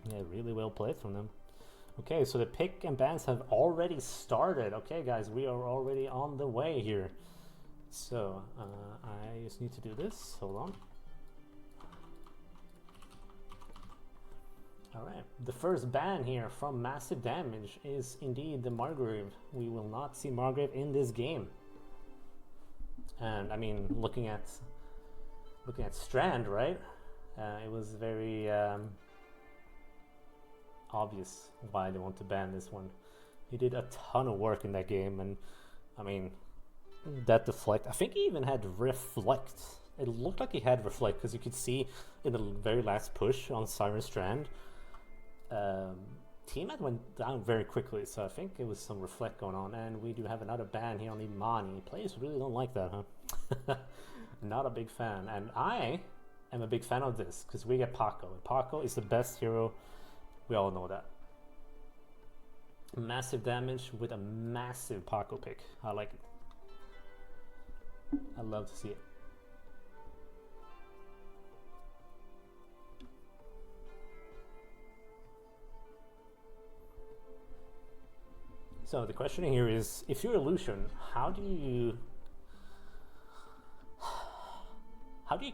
Yeah, really well played from them. Okay, so the pick and bans have already started. Okay, guys, we are already on the way here. So, I just need to do this. Hold on. Alright, the first ban here from Massive Damage is indeed the Margrave. We will not see Margrave in this game. And I mean, looking at Strand, right? It was very obvious why they want to ban this one. He did a ton of work in that game, and I mean, that deflect. I think he even had reflect. It looked like he had reflect because you could see in the very last push on Siren Strand, Teamet went down very quickly, so I think it was some reflect going on. And we do have another ban here on Imani. Players really don't like that, huh? Not a big fan, and I am a big fan of this because we get Paco, and Paco is the best hero. We all know that. Massive damage with a massive Paco pick. I like it. I love to see it. So the question here is, if you're Illuzion, how do you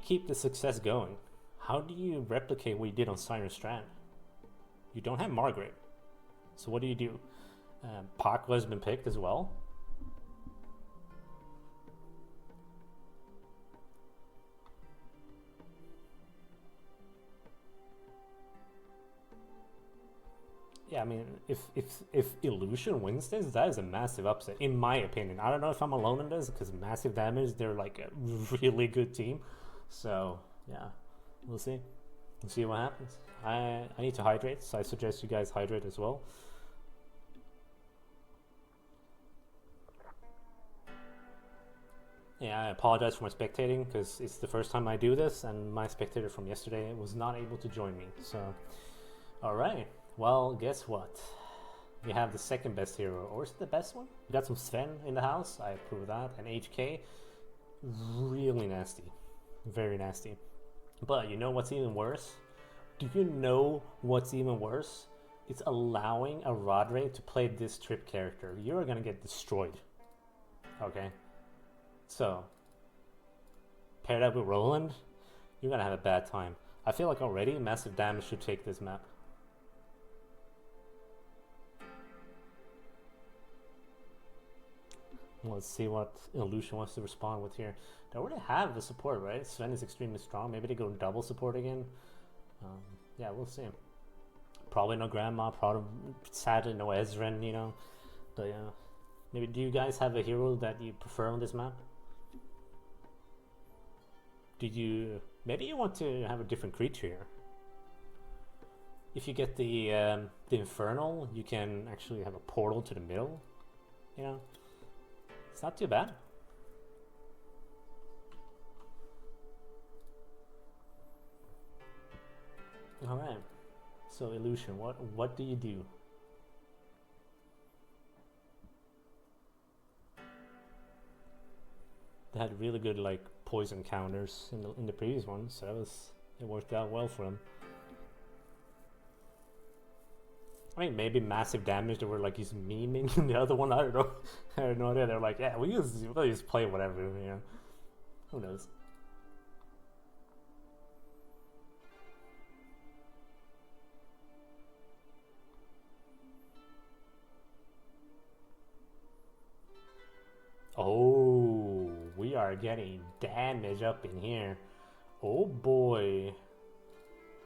keep the success going? How do you replicate what you did on Siren Strand? You don't have Margaret, so what do? Paco has been picked as well. Yeah, I mean, if Illuzion wins this, that is a massive upset, in my opinion. I don't know if I'm alone in this, because Massive Damage, they're like a really good team. So, yeah, we'll see. We'll see what happens. I need to hydrate, so I suggest you guys hydrate as well. Yeah, I apologize for my spectating, because it's the first time I do this, and my spectator from yesterday was not able to join me. So, alright. Well, guess what? We have the second best hero, or is it the best one? We got some Sven in the house, I approve of that, and HK. Really nasty. Very nasty. But you know what's even worse? Do you know what's even worse? It's allowing a Rodray to play this trip character. You're gonna get destroyed. Okay? So, pair that with Roland, you're gonna have a bad time. I feel like already Massive Damage should take this map. Let's see what Illuzion wants to respond with here. They already have the support, right? Sven is extremely strong. Maybe they go double support again. Yeah, we'll see. Probably no Grandma. Probably, sadly, no Ezreal, you know. But yeah. Maybe, do you guys have a hero that you prefer on this map? Maybe you want to have a different creature here. If you get the Infernal, you can actually have a portal to the middle. You know? It's not too bad. Alright. So Illuzion, what do you do? They had really good like poison counters in the previous one, so it worked out well for them. I mean, maybe Massive Damage, they were like he's memeing the other one, I don't know. I have no idea. They're like, yeah, we'll just play whatever, you know. Who knows? Oh, we are getting damage up in here. Oh boy.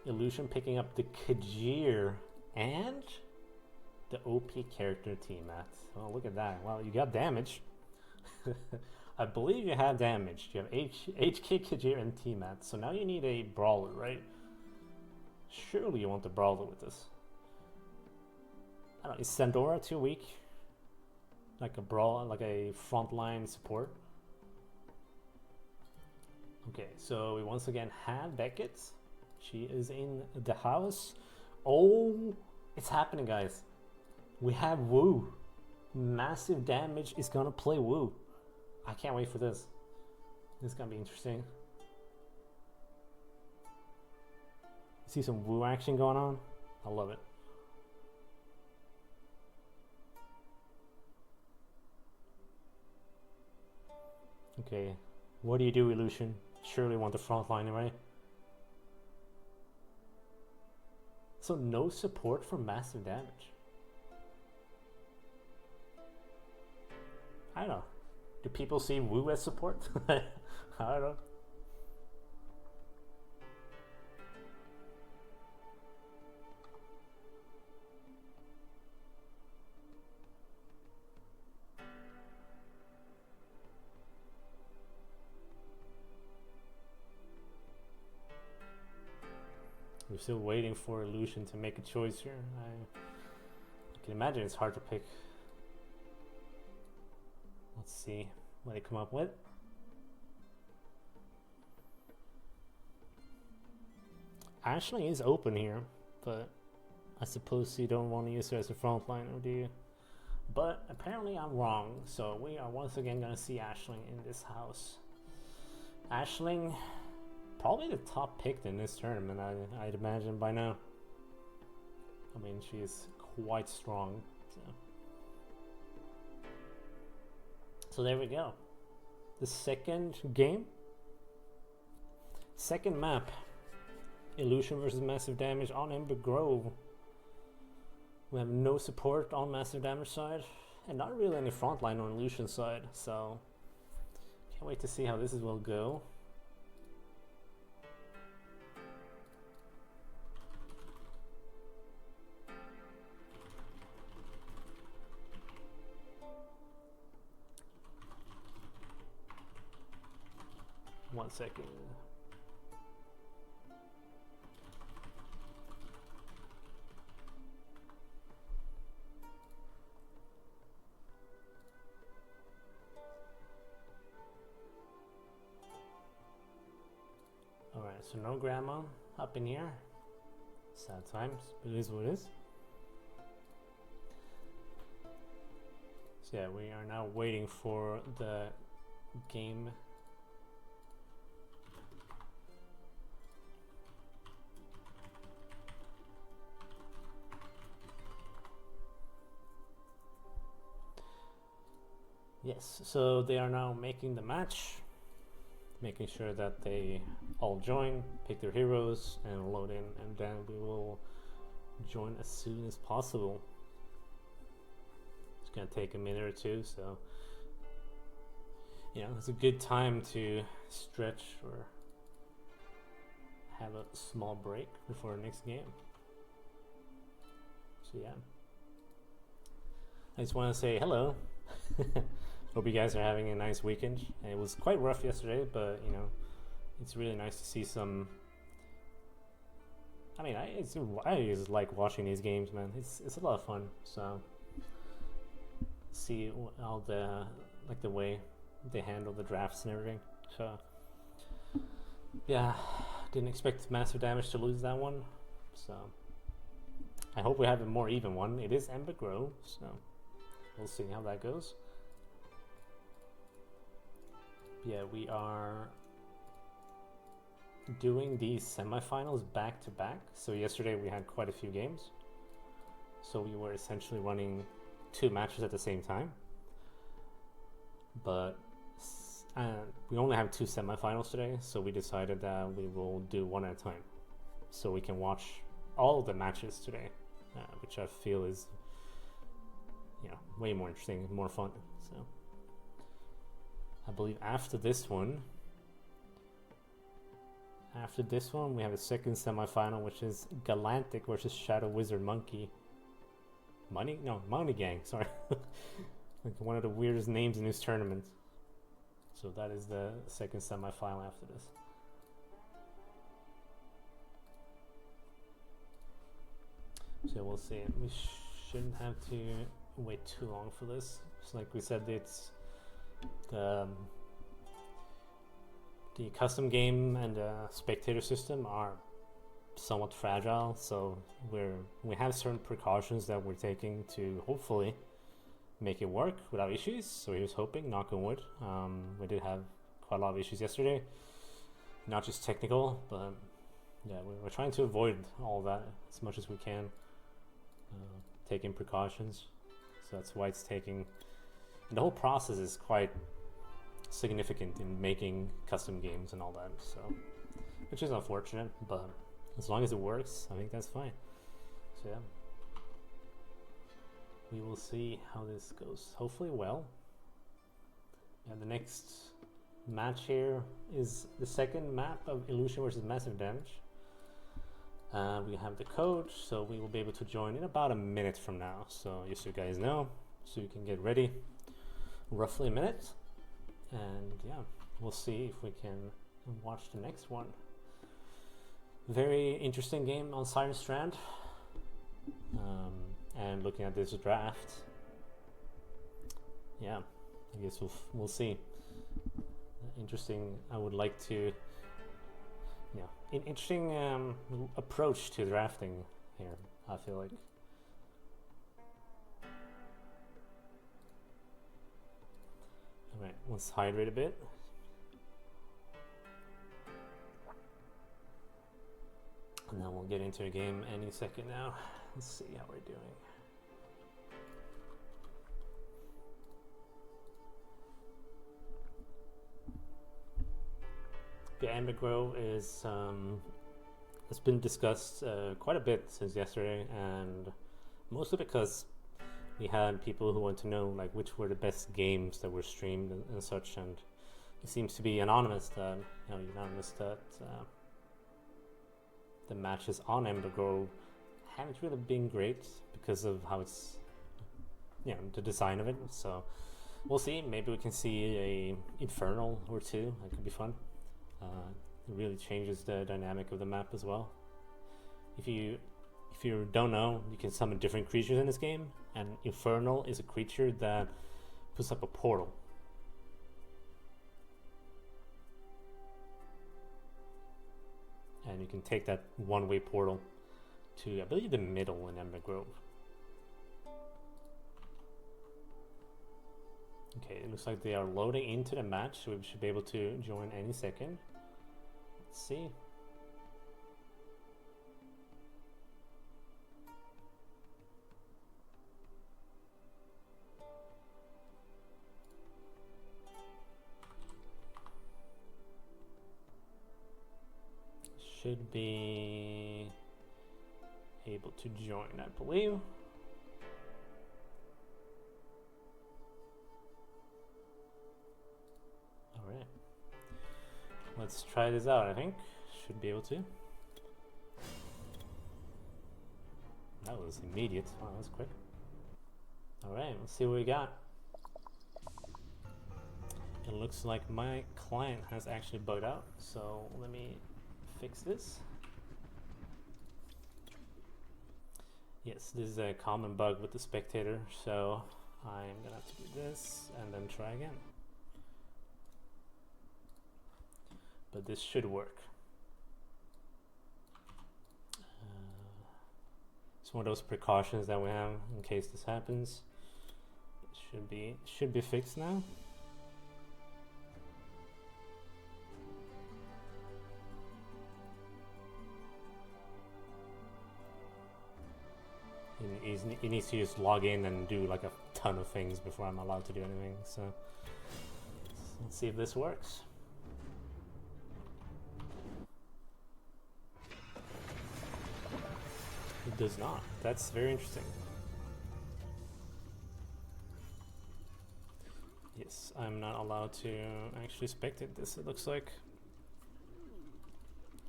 Illuzion picking up the Kajir and the OP character Teamet. Oh, look at that. Well, you got damage. I believe you have damage. You have HK, Kajir, and Teamet. So now you need a brawler, right? Surely you want the brawler with this. I don't know, is Sandora too weak? Like a brawl, like a frontline support? Okay, so we once again have Beckett. She is in the house. Oh, it's happening, guys. We have Wu. Massive Damage is gonna play Wu. I can't wait for this. This is gonna be interesting. See some Wu action going on. I love it. Okay, what do you do, Illuzion? Surely want the front line, right? So no support for massive damage. I don't know. Do people see Wu as support? I don't know. We're still waiting for Illuzion to make a choice here. I can imagine it's hard to pick. Let's see what they come up with. Ashling is open here, but I suppose you don't want to use her as a front line, or do you? But apparently I'm wrong, so we are once again going to see Ashling in this house. Ashling, probably the top pick in this tournament, I'd imagine by now. I mean, she is quite strong. So there we go. The second game. Second map. Illuzion versus Massive Damage on Ember Grove. We have no support on Massive Damage side, and not really any frontline on Illuzion side, so can't wait to see how this will go. One second. Alright, so no grandma up in here. Sad times, but it is what it is. So yeah, we are now waiting for the game. Yes, so they are now making the match, making sure that they all join, pick their heroes, and load in, and then we will join as soon as possible. It's gonna take a minute or two, so you know, it's a good time to stretch or have a small break before the next game. So yeah, I just want to say hello. Hope you guys are having a nice weekend. And it was quite rough yesterday, but you know, it's really nice to see some. I mean, I just like watching these games, man. It's a lot of fun. So see all the like the way they handle the drafts and everything. So yeah, didn't expect Massive Damage to lose that one. So I hope we have a more even one. It is Ember Grove, so we'll see how that goes. Yeah, we are doing these semifinals back to back. So yesterday we had quite a few games. So we were essentially running 2 matches at the same time. But we only have 2 semifinals today, so we decided that we will do one at a time. So we can watch all the matches today, which I feel is, you know, way more interesting, more fun. So I believe after this one we have a second semi-final, which is Galantic versus Shadow Wizard Monkey. Money Gang, sorry. Like one of the weirdest names in this tournament. So that is the second semi-final after this. So we'll see. We shouldn't have to wait too long for this. So like we said, it's the custom game and the spectator system are somewhat fragile, so we have certain precautions that we're taking to hopefully make it work without issues. So here's hoping, knock on wood. We did have quite a lot of issues yesterday, not just technical, but yeah, we're trying to avoid all that as much as we can, taking precautions. So that's why it's taking. And the whole process is quite significant in making custom games and all that. So, which is unfortunate, but as long as it works, I think that's fine. So yeah, we will see how this goes. Hopefully, well. And the next match here is the second map of Illuzion versus Massive Damage. We have the code, so we will be able to join in about a minute from now. So just so you guys know, so you can get ready. Roughly a minute, and yeah, we'll see if we can watch the next one. Very interesting game on Siren Strand. And looking at this draft, yeah, I guess we'll see. Interesting. I would like to, an interesting approach to drafting here, I feel like. Alright, let's hydrate a bit. And then we'll get into a game any second now. Let's see how we're doing. The Amber Grove is has been discussed quite a bit since yesterday, and mostly because we had people who want to know like which were the best games that were streamed and such, and it seems to be unanimous that the matches on Amber Grove haven't really been great because of how it's the design of it. So we'll see. Maybe we can see a Infernal or two. That could be fun. It really changes the dynamic of the map as well. If you don't know, you can summon different creatures in this game, and Infernal is a creature that puts up a portal. And you can take that one-way portal to, I believe, the middle in Ember Grove. Okay, it looks like they are loading into the match, so we should be able to join any second. Let's see. Should be able to join, I believe. All right, let's try this out. I think should be able to. That was immediate. Wow, that was quick. All right, let's see what we got. It looks like my client has actually bugged out, so let me fix this. Yes, this is a common bug with the spectator, so I'm gonna have to do this and then try again. But this should work. It's one of those precautions that we have in case this happens. It should be fixed now. He needs to just log in and do like a ton of things before I'm allowed to do anything. So let's see if this works. It does not. That's very interesting. Yes, I'm not allowed to actually spectate this, it looks like.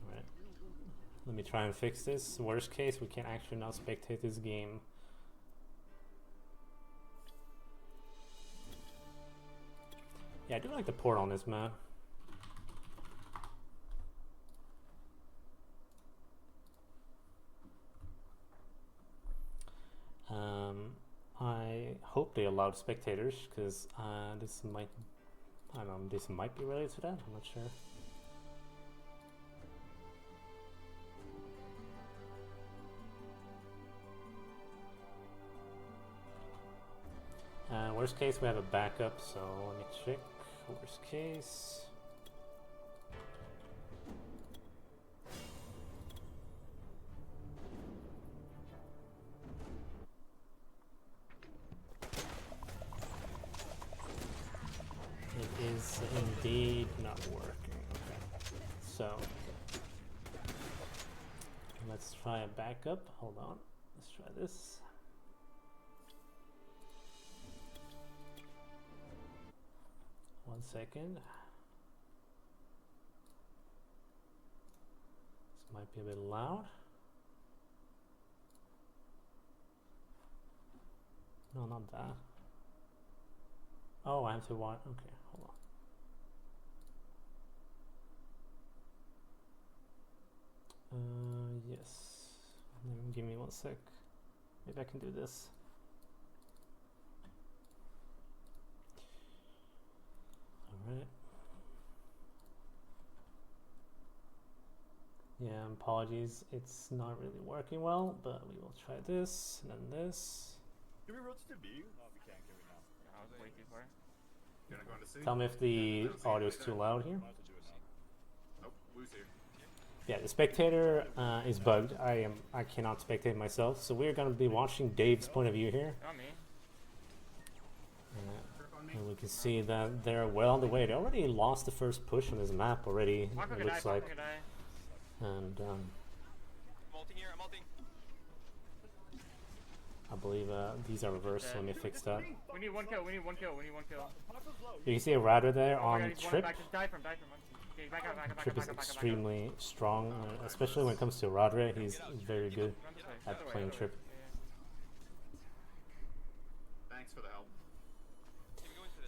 Alright. Let me try and fix this. Worst case, we can actually not spectate this game. Yeah, I do like the port on this map. I hope they allowed spectators, because this might, I don't know, this might be related to that, I'm not sure. Worst case, we have a backup, so let me check. Worst case. So let's try a backup. Hold on. Let's try this. One second. This might be a bit loud. No, not that. Oh, I have to watch. Okay, hold on. Yes. Give me 1 sec. Maybe I can do this. Alright. Yeah, apologies. It's not really working well, but we will try this and then this. Can we rotate to B? No, we can't, can we now? I was way too far. You're not going to C? Tell me if the audio is too loud here. Nope, Wu's here. Yeah, the spectator is bugged. I cannot spectate myself, so we're going to be watching Dave's point of view here. Not me. And we can see that they're well on the way. They already lost the first push on this map already, it looks like. And Multing here, I'm multing. I believe these are reversed, so let me fix that. We need 1 kill, we need 1 kill, we need 1 kill. You can see a Radar there on he's Trip. die from. Okay, back up, Trip is extremely strong, especially when it comes to Radar. He's very good at playing Trip. Thanks for the help.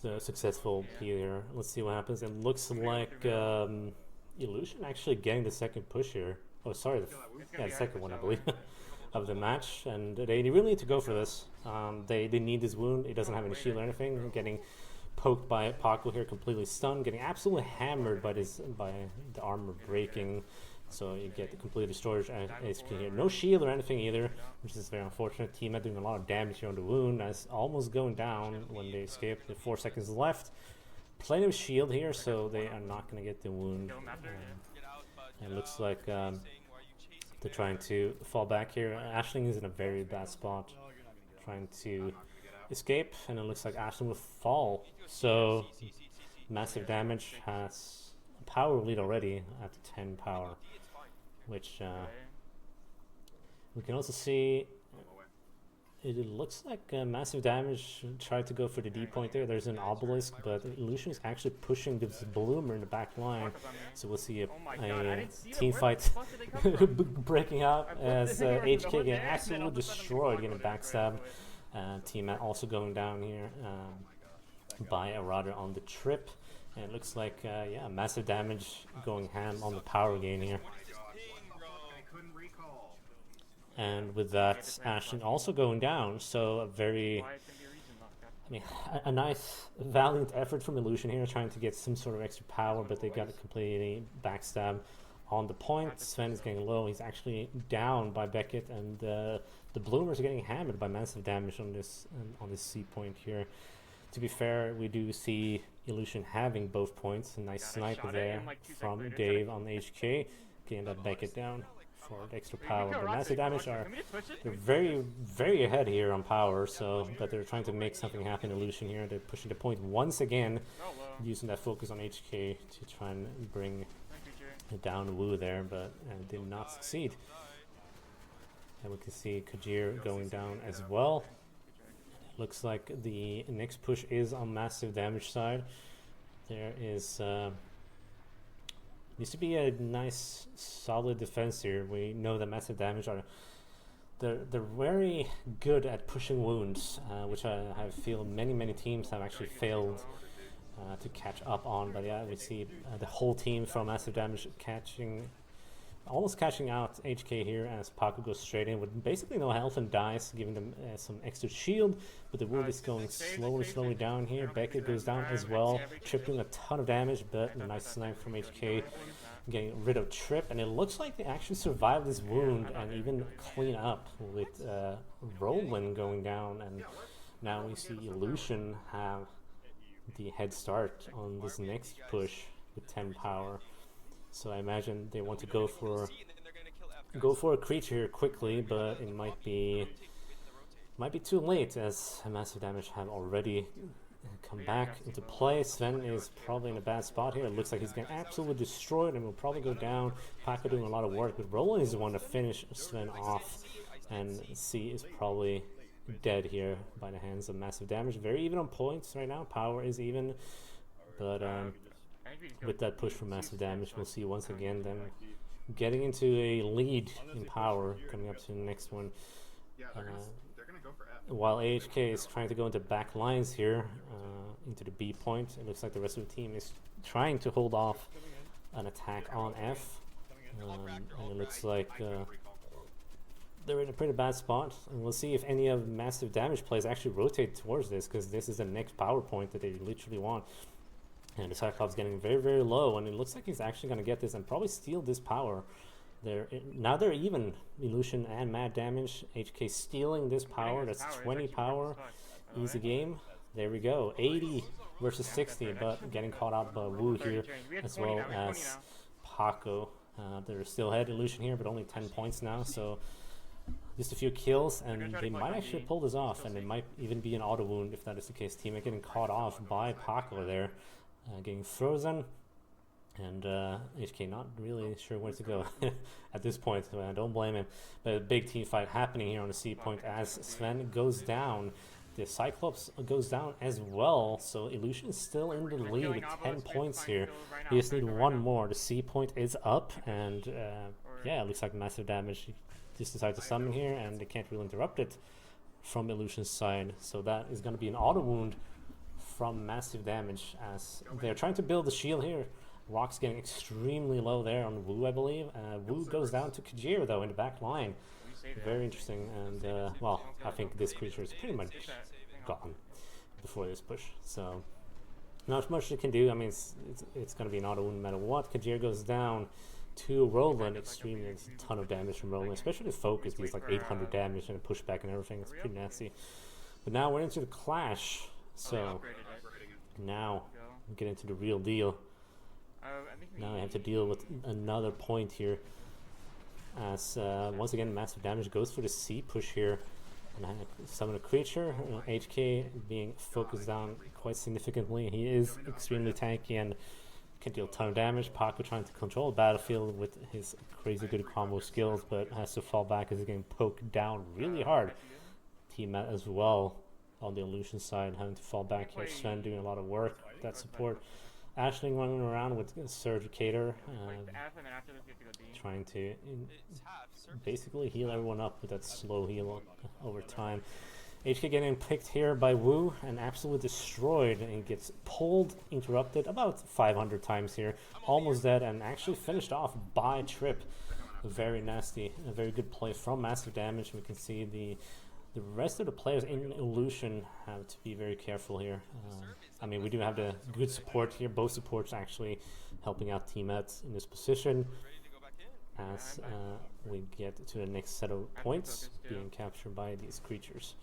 So successful here. Let's see what happens. It looks like Illuzion actually getting the second push here. Oh, sorry, the second one, I believe, of the match. And they really need to go for this. They need this wound. He doesn't have any shield or anything. Getting poked by Paco here, completely stunned. Getting absolutely hammered by the armor breaking. So you get the complete destroyer here. No shield or anything either, which is very unfortunate. Teammate doing a lot of damage here on the wound. That's almost going down when they escape. The 4 seconds left. Plenty of shield here, so they are not going to get the wound. And it looks like they're trying to fall back here. Ashling is in a very bad spot, trying to escape, and it looks like Ashling will fall. So massive damage, has a power lead already at 10 power, which we can also see. It looks like massive damage. Tried to go for the D point there. There's an obelisk, but Illuzion is actually pushing this bloomer in the back line. So we'll see a team fight breaking out as HK getting absolutely destroyed, getting backstabbed. Teammate also going down here by a Radar on the Trip. And it looks like, yeah, massive damage going ham on the power gain here. And with that, Ashling also going down, so a very, I mean, a nice, valiant effort from Illuzion here, trying to get some sort of extra power, but they got completely backstab on the point. Sven is getting low, he's actually down by Beckett, and the Bloomers are getting hammered by massive damage on this C point here. To be fair, we do see Illuzion having both points. A nice sniper there from Dave on HK, getting that Beckett down for the extra power. But massive damage they're very, very ahead here on power, so but they're trying to make something happen. Illuzion here, they're pushing the point once again, using that focus on HK to try and bring down Wu there, but did not succeed. And we can see Kajir going down as well. Looks like the next push is on massive damage side. There is needs to be a nice solid defense here. We know that massive damage are they're very good at pushing wounds, which I feel many teams have actually failed to catch up on. But yeah, we see the whole team from massive damage almost catching out HK here as Paco goes straight in with basically no health and dies, giving them some extra shield. But the wound is going slowly down here. Beckett goes down as well, Trip doing a ton of damage, but a nice snipe from HK getting rid of Trip. And it looks like they actually survived this wound and even clean up with Roland going down. And now we see Illuzion have the head start on this next push with 10 power. So I imagine they want to go for a creature here quickly, but it might be too late, as massive damage have already come back into play. Sven is probably in a bad spot here. It looks like he's getting absolutely destroyed and will probably go down. Paco doing a lot of work, but Roland is the one to finish Sven off. And C is probably dead here by the hands of massive damage. Very even on points right now. Power is even. But with that push from massive damage, we'll see once again them getting into a lead in power coming up to the next one. Yeah, they're gonna go for F. While AHK is trying to go into back lines here, into the B point, it looks like the rest of the team is trying to hold off an attack on F. And it looks like they're in a pretty bad spot. And we'll see if any of massive damage plays actually rotate towards this, because this is the next power point that they literally want. And the Cyclops getting very, very low, and it looks like he's actually going to get this and probably steal this power. Now they're even, Illusion and Mad Damage. HK stealing this power, that's 20 power, easy game. There we go, 80 versus 60, but getting caught out by Wu here, as well as Paco. They're still ahead Illusion here, but only 10 points now, so just a few kills, and they might actually pull this off, and it might even be an auto wound if that is the case. Teammate getting caught off by Paco there, getting frozen. And HK not really sure where to go at this point. Don't blame him. But a big team fight happening here on the C point as Sven goes down. The Cyclops goes down as well. So Illusion is still in the lead with 10 points here. You just need one more. The C point is up. And yeah, it looks like massive damage. He just decided to summon here, and they can't really interrupt it from Illusion's side. So that is going to be an auto wound from massive damage as they're trying to build the shield here. Rock's getting extremely low there on Wu, I believe. Wu goes down to Kajir, though, in the back line. Very interesting. And, well, I think this creature is pretty much gone before this push. So, not much they can do. I mean, it's going to be an auto wound no matter what. Kajir goes down to Roland. Extremely, it's a ton of damage from Roland, especially the focus. He's like 800 damage and a pushback and everything. It's pretty nasty. But now we're into the clash. So, now we get into the real deal. Now I have to deal with another point here, as once again massive damage goes for the C push here, and I summon a creature. HK being focused down quite significantly. He is extremely tanky and can deal a ton of damage. Paco trying to control the battlefield with his crazy good combo skills, but has to fall back as he's getting poked down really hard. Team as well on the Illusion side having to fall back here. Sven doing a lot of work, that support. Ashling running around with Surgicator, trying to basically heal everyone up with that slow heal over time. HK getting picked here by Wu and absolutely destroyed, and he gets pulled, interrupted about 500 times here, almost dead, and actually finished off by Trip. Very nasty, a very good play from massive damage. We can see the rest of the players in Illusion have to be very careful here. I mean, we do have the good support here. Both supports actually helping out teammates in this position as we get to the next set of points being captured by these creatures.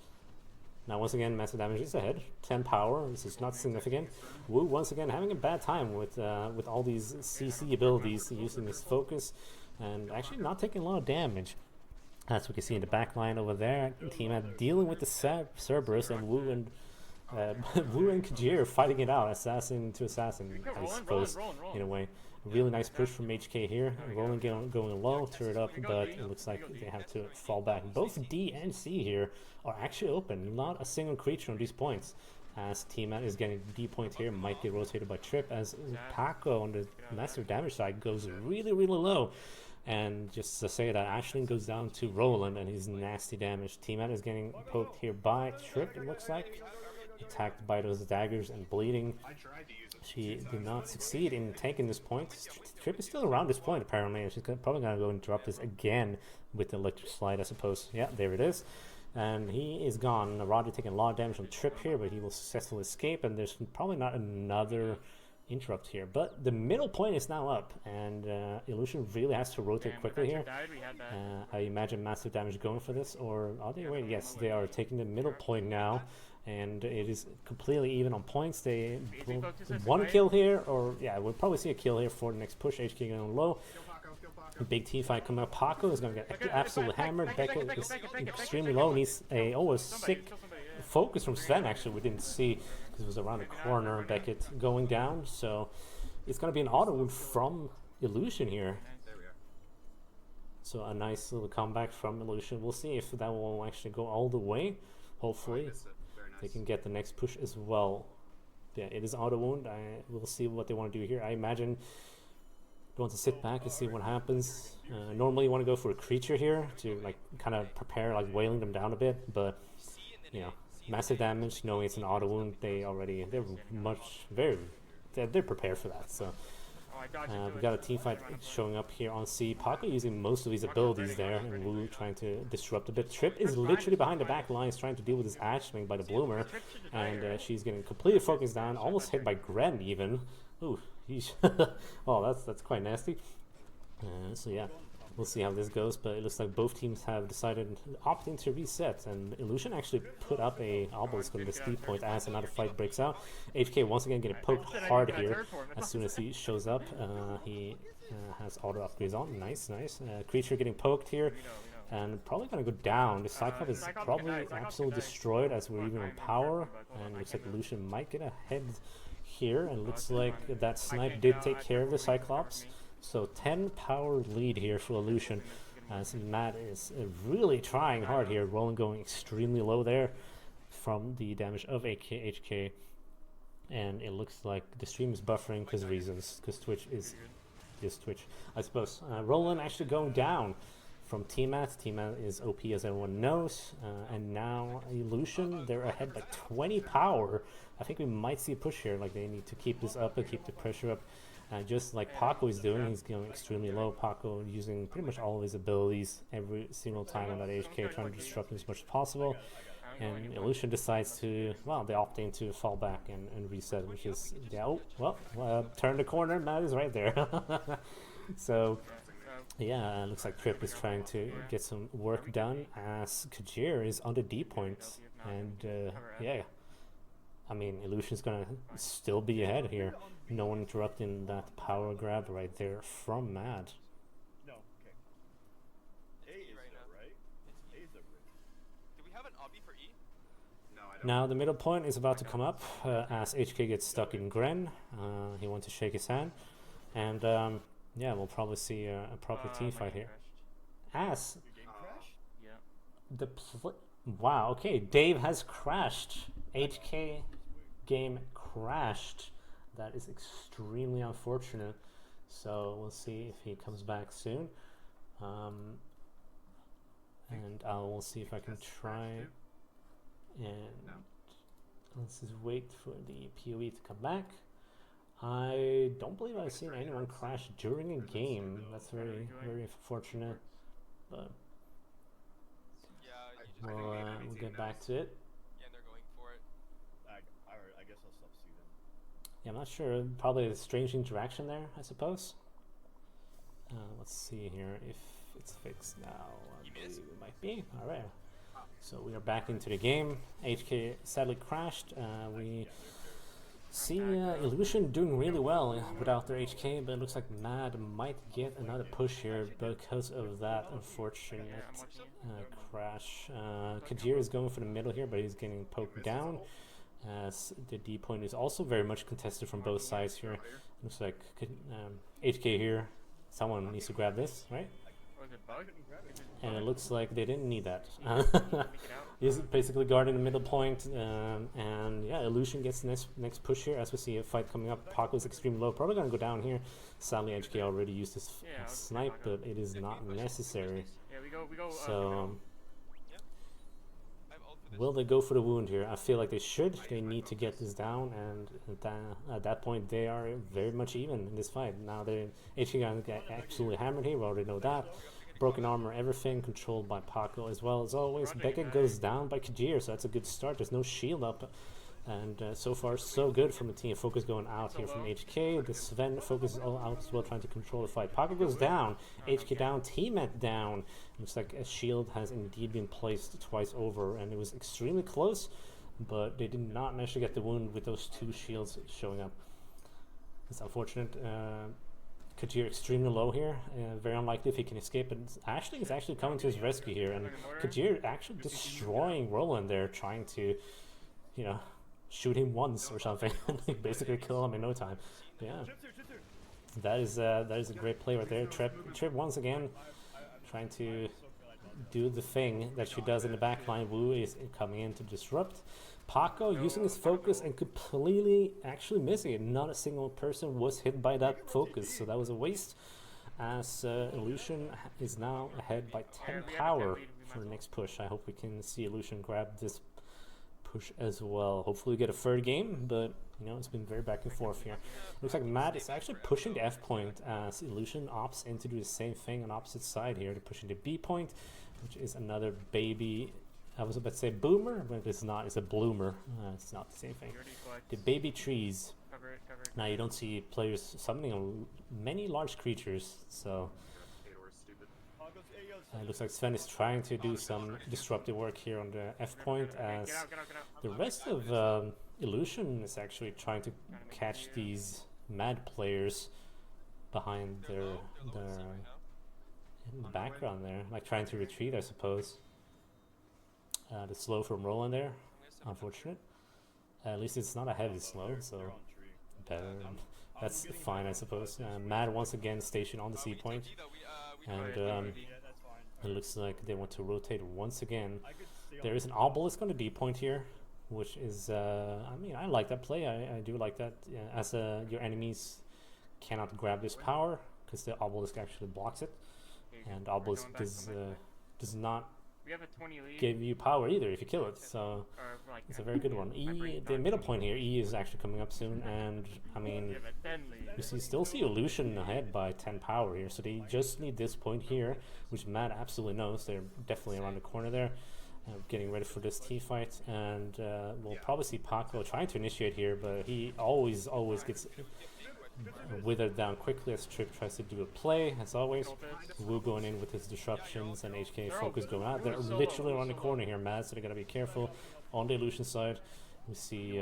Now, once again, massive damage is ahead. 10 power. This is not significant. Wu, once again, having a bad time with all these CC abilities, using his focus, and actually not taking a lot of damage. As we can see in the back line over there, team dealing with the Cerberus, and Wu and Kajir fighting it out, assassin to assassin, I suppose, in a way. Really nice push from HK here. Rolling going low, turret up, but it looks like they have to fall back. Both D and C here are actually open. Not a single creature on these points. As Teamat is getting D point here, might get rotated by Trip, as Paco on the massive damage side goes really, really low. And just to say that, Ashling goes down to Roland and his nasty damage. Teamat is getting poked here by Trip, it looks like. Attacked by those daggers and bleeding. She did not succeed in taking this point. Trip is still around this point apparently, and she's probably going to go interrupt this again with the electric slide, I suppose. Yeah, there it is. And he is gone. Roger taking a lot of damage on Trip here, but he will successfully escape, and there's probably not another interrupt here. But the middle point is now up, and Illusion really has to rotate quickly here. I imagine massive damage going for this, or are they waiting? Yes, they are taking the middle point now. And it is completely even on points. They one kill here, or yeah, we'll probably see a kill here for the next push. HK going low. A big team fight coming up. Paco is going to get absolutely hammered. Becca is extremely low. Needs a sick focus from Sven. Actually, we didn't see because it was around the corner. Beckett going down, so it's gonna be an auto wound from Illuzion here. There we are. So a nice little comeback from Illuzion. We'll see if that will actually go all the way. Hopefully, Missed it. Very nice. they can get the next push as well. Yeah, it is auto wound. We'll see what they want to do here. I imagine they want to sit back and see what happens. Normally, you want to go for a creature here to like kind of prepare, like wailing them down a bit. But you know, massive damage. Knowing it's an auto wound, they're prepared for that. So. Oh, I dodged into We it. got a team fight showing up here on C. Paco using most of his abilities there, and Wu trying to disrupt a bit. Trip is literally behind the back lines trying to deal with this ash swing by the Bloomer, and she's getting completely focused down, almost hit by Gren even. Ooh, yeesh. Well, that's quite nasty. So yeah, we'll see how this goes, but it looks like both teams have decided opting to reset, and Illuzion actually put up a obelisk on the speed point as another fight breaks out. HK once again getting poked hard here as soon as he shows up. He has auto upgrades on. Nice. Creature getting poked here, and probably gonna go down. The Cyclops is probably absolutely destroyed as we're even on power, and looks like Illuzion might get ahead here, and looks like that snipe did take care of the Cyclops. So 10 power lead here for Illuzion, as Matt is really trying hard here. Roland going extremely low there from the damage of HK, and it looks like the stream is buffering because reasons, because Twitch is just Twitch, I suppose. Roland actually going down from T-Mat. T-Mat is OP as everyone knows, and now Illuzion, they're ahead by 20 power. I think we might see a push here, like they need to keep this up and keep the pressure up. Just like Paco is doing, he's going extremely low. Paco using pretty much all of his abilities every single time on that HK, trying to disrupt him as much as possible. And Illuzion decides to, well, they opting to fall back and reset, which is, yeah, oh, well, turn the corner, Matt is right there. So, yeah, looks like Trip is trying to get some work done as Kajir is on the D point. And, yeah, I mean, Illusion's gonna still be ahead here. No one interrupting that power grab right there from Mad. No, okay. A is right the now. right. A is the right. Do we have an obby for E? No, I don't. Now the middle point is about to come up as HK gets stuck in Gren. He wants to shake his hand. And, yeah, we'll probably see a proper team fight here. As Your game crashed? Yeah. the wow, okay, Dave has crashed. HK game crashed. That is extremely unfortunate. So we'll see if he comes back soon. And we'll see if I can try. And let's just wait for the PoE to come back. I don't believe I've seen anyone crash during a game. That's very unfortunate. But Yeah, you just we'll get back to it. yeah, they're going for it. I guess I'll stop seeing them. Yeah, I'm not sure. Probably a strange interaction there, I suppose. Let's see here if it's fixed now. I believe it might be. All right. So we are back into the game. HK sadly crashed. We see Illuzion doing really well without their HK, but it looks like Mad might get another push here because of that unfortunate crash. Kajir is going for the middle here, but he's getting poked down. As the D point is also very much contested from both sides here. Looks like HK here. Someone needs to grab this, right? Was it bug? And it looks like they didn't need that. Make it out. He's basically guarding the middle point, and yeah, Illuzion gets the next push here as we see a fight coming up. Paco's extremely low, probably gonna go down here. Sadly, HK already used his snipe, but it is not necessary. Yeah, we go. So, I have ult for this. will they go for the wound here? I feel like they should. They need to get this down, and at that point, they are very much even in this fight. Now, HK gonna get absolutely hammered here. We already know that. Broken armor, everything controlled by Paco as well as always. Beckett goes down by Kajir, so that's a good start. There's no shield up, and so far so good from the team. Focus going out here from HK. The Sven focus is all out as well, trying to control the fight. Paco goes down, HK down, T-Mat down. Looks like a shield has indeed been placed twice over, and it was extremely close, but they did not manage to get the wound with those two shields showing up. It's unfortunate. Kajir extremely low here, very unlikely if he can escape, but Ashley is actually coming to his rescue here, and Kajir actually destroying Roland there, trying to, you know, shoot him once or something, and basically kill him in no time. Yeah, Chips here. that is a great play right there. Trip once again, trying to do the thing that she does in the back line. Wu is coming in to disrupt. Paco using his focus and completely actually missing it. Not a single person was hit by that focus, so that was a waste. As Illusion is now ahead by 10 power for the next push. I hope we can see Illusion grab this push as well. Hopefully we get a third game, but you know, it's been very back and forth here. Looks like Matt is actually pushing the F point as Illusion opts in to do the same thing on opposite side here. They're pushing the B point, which is another baby. I was about to say boomer, but it's not. It's a bloomer. It's not the same thing. The baby trees. Cover it. Now you don't see players summoning many large creatures, so it looks like Sven is trying to do some disruptive work here on the F point, as Get out. the rest of Illusion is actually trying to catch these mad players behind their in the background there, like trying to retreat, I suppose. The slow from Roland there, unfortunate. At least it's not a heavy slow, so better. That's fine, I suppose. Mad once again stationed on the C point, and it looks like they want to rotate once again. There is an obelisk on the D point here, which is, I mean, I like that play. I do like that. As your enemies cannot grab this power, because the obelisk actually blocks it, and obelisk does not We have a 20 lead. give you power either if you kill it, so Like it's a very good one. The middle point here, E is actually coming up soon, and I mean, we have a 10 lead. you still see Illusion ahead by 10 power here, so they just need this point here, which Matt absolutely knows. They're definitely around the corner there, getting ready for this T fight, and we'll probably see Paco trying to initiate here, but he always gets withered down quickly as Trip tries to do a play, as always. Wu going in with his disruptions and HK focus going out. They're literally around the corner here, Mad, so they gotta be careful. On the Illusion side, we see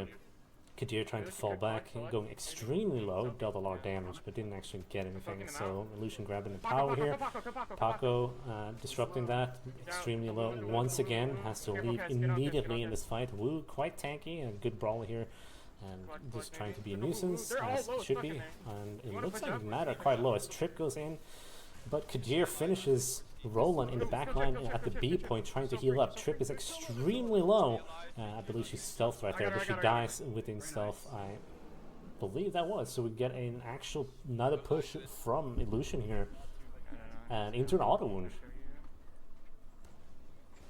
Kadir trying to fall back, going extremely low, dealt a lot of damage, but didn't actually get anything. So Illusion grabbing the power here. Paco disrupting that, extremely low. Once again, has to leave immediately in this fight. Wu quite tanky, a good brawler here, and just trying to be a nuisance, as it should be. And it looks like Mad are quite low as Trip goes in, but Kadir finishes Roland in the backline at the B point, trying to heal up. Trip is extremely low. I believe she's stealth right there, but she dies within stealth. I believe that was. So we get an actual another push from Illusion here, and into an auto wound.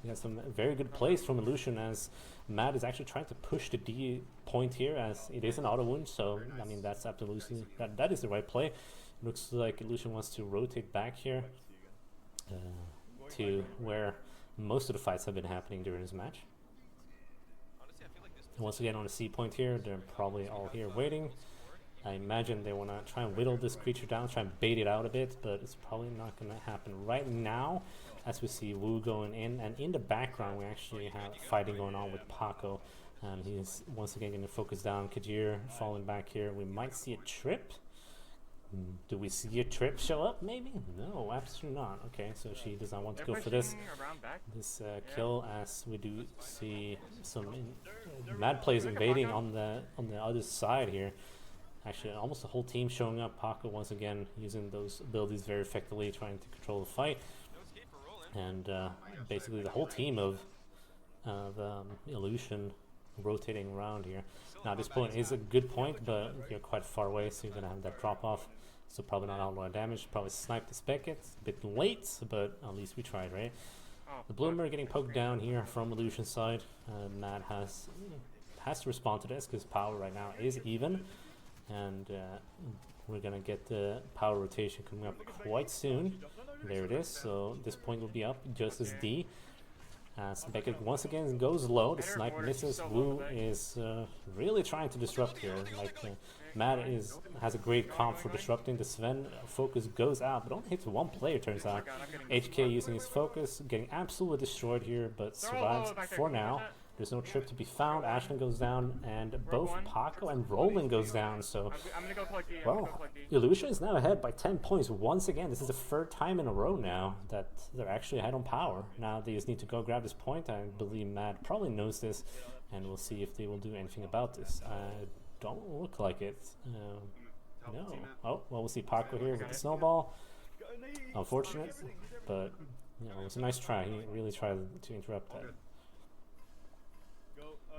We have some very good plays from Illusion, as Matt is actually trying to push the D point here, as it is an auto wound. So I mean, that's absolutely that is the right play. Looks like Illusion wants to rotate back here to where most of the fights have been happening during this match. Once again on the C point here, they're probably all here waiting. I imagine they want to try and whittle this creature down, try and bait it out a bit, but it's probably not going to happen right now, as we see Wu going in. And in the background, we actually have fighting going on with Paco, and he's once again going to focus down. Kadir falling back here. We might see a Trip. Do we see a Trip show up? Maybe? No, absolutely not. Okay, so she does not want to go for this kill, as we do see some Mad players invading on the other side here. Actually, almost the whole team showing up. Paco once again using those abilities very effectively, trying to control the fight, and basically the whole team of Illusion rotating around here. Now this point is a good point, but you're quite far away, so you're gonna have that drop off. So probably not a lot of damage. Probably sniped the spec it. A bit late, but at least we tried, right? The Bloomer getting poked down here from Illusion side. Matt has to respond to this, because power right now is even, and we're gonna get the power rotation coming up quite soon. There it is. So this point will be up just as D. As Beckett once again goes low, the snipe misses. Wu is really trying to disrupt here. Like Matt has a great comp for disrupting. The Sven focus goes out, but only hits one player, turns out. HK using his focus, getting absolutely destroyed here, but survives for now. There's no trip to be found. Ashland goes down, and both one. Paco and Roland goes down. So, I'm gonna go collect D. well, Illusion is now ahead by 10 points once again. This is the third time in a row now that they're actually ahead on power. Now they just need to go grab this point. I believe Matt probably knows this, and we'll see if they will do anything about this. Don't look like it. No. Oh, well, we'll see Paco here with the snowball. Unfortunate, but you know, it was a nice try. He really tried to interrupt that.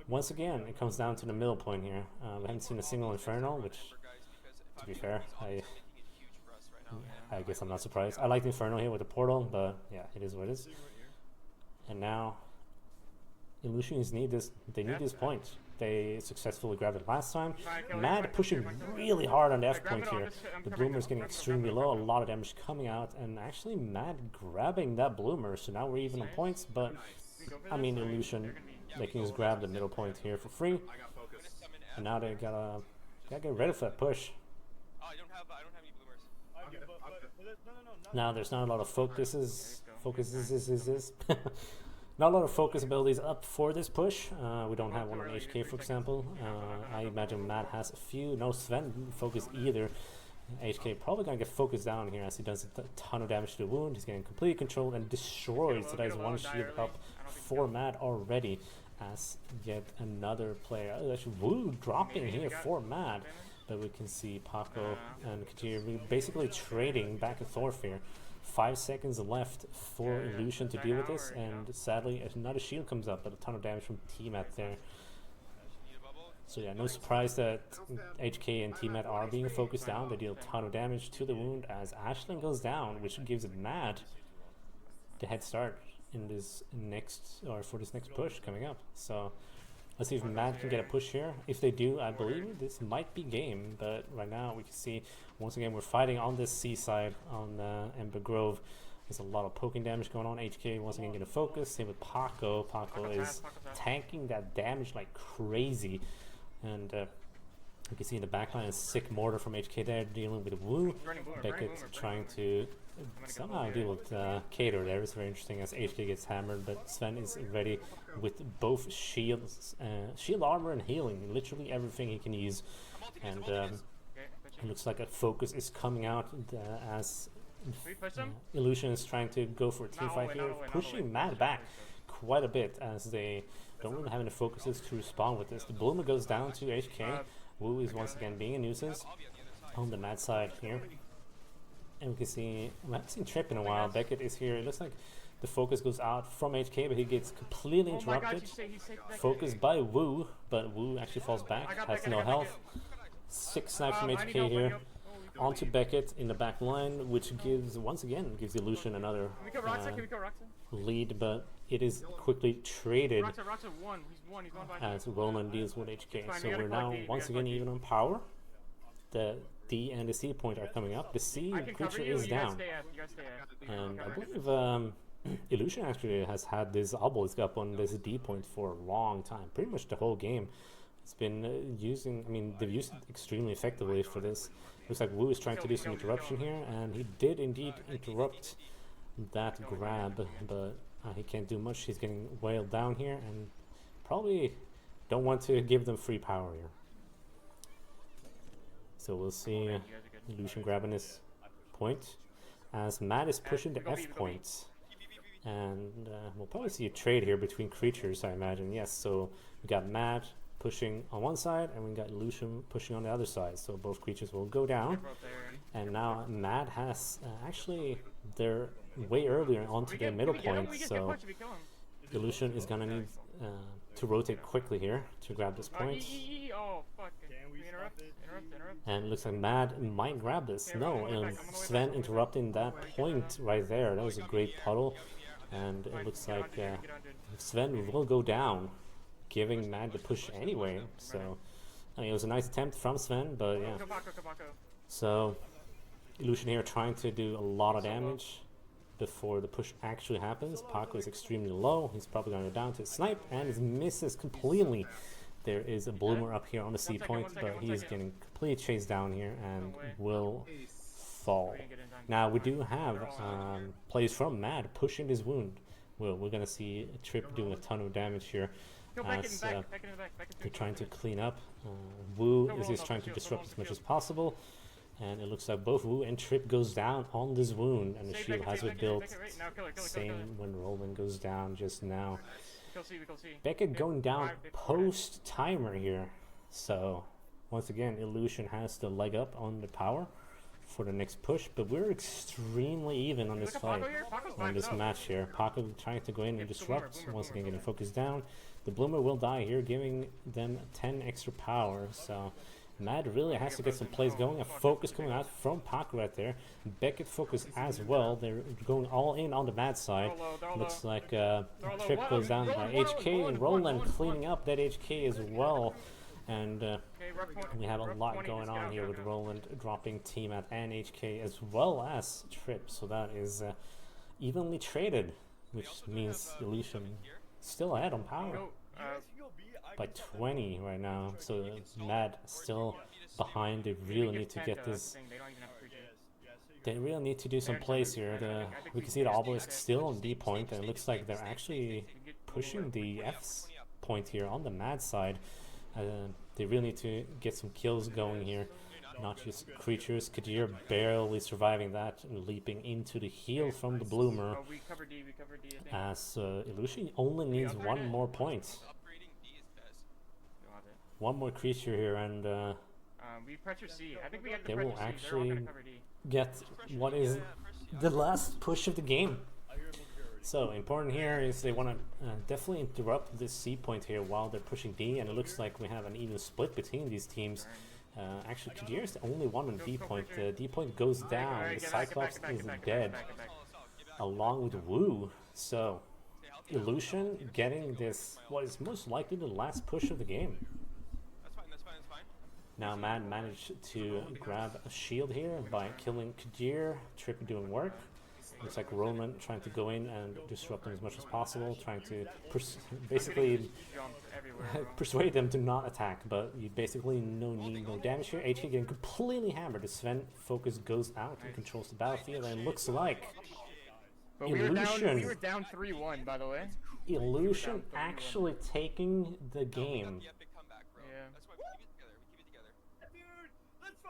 Once again, it comes down to the middle point here. We haven't seen a single Infernal, which, to be fair, I guess I'm not surprised. I like the Infernal here with the portal, but yeah, it is what it is. And now, Illusions need this. They need this point. They successfully grabbed it last time. Mad pushing really hard on the F point here. The Bloomer is getting extremely low. A lot of damage coming out, and actually Mad grabbing that Bloomer. So now we're even on points. But I mean, Illusion, they can just grab the middle point here for free. And now they gotta get ready for that push. I don't have any bloomers. Now there's not a lot of focuses. Not a lot of focus abilities up for this push. We don't have one on HK, for example. I imagine Matt has a few. No Sven focus either. HK probably gonna get focused down here as he does a ton of damage to the wound. He's getting completely controlled and destroyed. So that is one shield up for Matt already. As yet another player. Actually, Woo dropping here for Matt. But we can see Paco and Kajir basically trading back and forth here. 5 seconds left for Illusion to deal with this, and sadly another shield comes up, but a ton of damage from T-Mat there. So yeah, no surprise that HK and T-Mat are being focused down. They deal a ton of damage to the wound as Ashland goes down, which gives it Mad the head start in this next, or for this next push coming up. So let's see if Mad can get a push here. If they do, I believe this might be game, but right now we can see once again we're fighting on this seaside on Ember Grove. There's a lot of poking damage going on. HK once again getting focus. Same with Paco. Paco is tanking that damage like crazy, and you can see in the backline a sick mortar from HK there dealing with Woo. Beckett trying to somehow deal with Kator there. It's very interesting as HK gets hammered, but Sven is ready with both shields, shield armor and healing, literally everything he can use. And it looks like a focus is coming out as Illusion is trying to go for a team fight here, pushing Mad back quite a bit as they don't really have any focuses to respond with this. The Bloomer goes down to HK. Woo is once again being a nuisance on the Mad side here. And we can see, I haven't seen Trip in a while. Beckett is here. It looks like the focus goes out from HK, but he gets completely interrupted. Focused by Woo, but Woo actually falls back, has no health. 6 snipes from HK here. Onto Beckett in the back line, which gives, once again, gives Illusion another lead, but it is quickly traded as Roland deals with HK. So we're now once again even on power. The D and the C point are coming up. The C creature is down. And I believe Illusion actually has had this obelisk up on this D point for a long time. Pretty much the whole game. It's been using, I mean, they've used it extremely effectively for this. Looks like Woo is trying to do some interruption here, and he did indeed interrupt that grab, but he can't do much. He's getting wailed down here, and probably don't want to give them free power here. So we'll see Illusion grabbing this point as Matt is pushing the F point. And we'll probably see a trade here between creatures, I imagine. Yes, so we got Matt pushing on one side, and we got Illusion pushing on the other side. So both creatures will go down. And now Matt has actually, they're way earlier onto the middle point. So Illusion is going to need to rotate quickly here to grab this point. And it looks like Mad might grab this. No, Sven interrupting that point right there. That was a great puddle. And it looks like Sven will go down, giving Mad the push anyway. So, I mean, it was a nice attempt from Sven, but yeah. So, Illusion here trying to do a lot of damage before the push actually happens. Paco is extremely low. He's probably going to go down to snipe, and he misses completely. There is a Bloomer up here on the C point, but he is getting completely chased down here and will fall. Now we do have plays from Mad pushing his wound. We're going to see Trip doing a ton of damage here Go back in as the back, back in the back, back in they're the trying to clean up. Wu is just trying to shield, disrupt throw as much shield. as possible. And it looks like both Wu and Trip goes down on this wound, and the Save shield Beckett, has save been Beckett, built. Beckett, right now, kill it. Same when Roland goes down just now. Kill C, we kill C. Beckett going down 5 before post timer here. So once again, Illusion has the leg up on the power for the next push, but we're extremely even on Look this at fight, Paco here. Paco's on this backed up. match here. Paco trying to go in and Boomer, disrupt, Boomer, once again Boomer. getting focused down. The Bloomer will die here, giving them 10 extra power, so Mad really has to get some plays going. A focus coming out from Paco right there. Beckett focus as well. They're going all in on the Mad side. Looks like Trip goes down by HK, and Roland cleaning up that HK as well. And we have a lot going on here with Roland dropping T-Mat and HK as well as Trip. So that is evenly traded, which means Illusion still ahead on power by 20 right now. So Mad still behind. They really need to get this. They really need to do some plays here. We can see the Obelisk still on D point, and it looks like they're actually pushing the F point here on the Mad side. They really need to get some kills going here, not just creatures. Kadir barely surviving that, and leaping into the heal from the Bloomer. We cover D, As Illusion only needs one more point. One more creature here, and we pressure C. I think we get the they pressure will C. They're all actually gonna cover D. get what is the last push of the game. So important here is they want to definitely interrupt this C point here while they're pushing D, and it looks like we have an even split between these teams. Actually, Kadir is the only one on D point. The D point goes down. The Cyclops is dead, along with Wu. So Illusion getting this, what is most likely the last push of the game. That's fine. Now Mad managed to grab a shield here by killing Kadir. Trip doing work. Looks like Roman trying to go in and disrupt them as much as possible, trying to basically persuade them to not attack, but you basically no damage here. HK getting completely hammered. The Sven focus goes out and controls the battlefield, and it looks like But Illusion. we were down 3-1, by the way. Illusion actually taking the game. Yeah, big comeback, bro. Yeah. That's why we keep it together.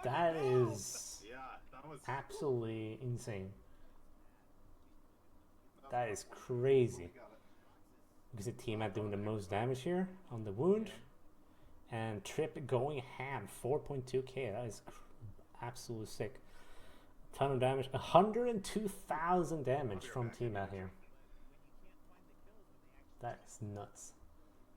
That is Yeah, that was absolutely insane. That is crazy. You can see T-Mat doing the most damage here on the wound, and Trip going ham, 4.2k. That is absolutely sick. Ton of damage, 102,000 damage from T-Mat here. That is nuts.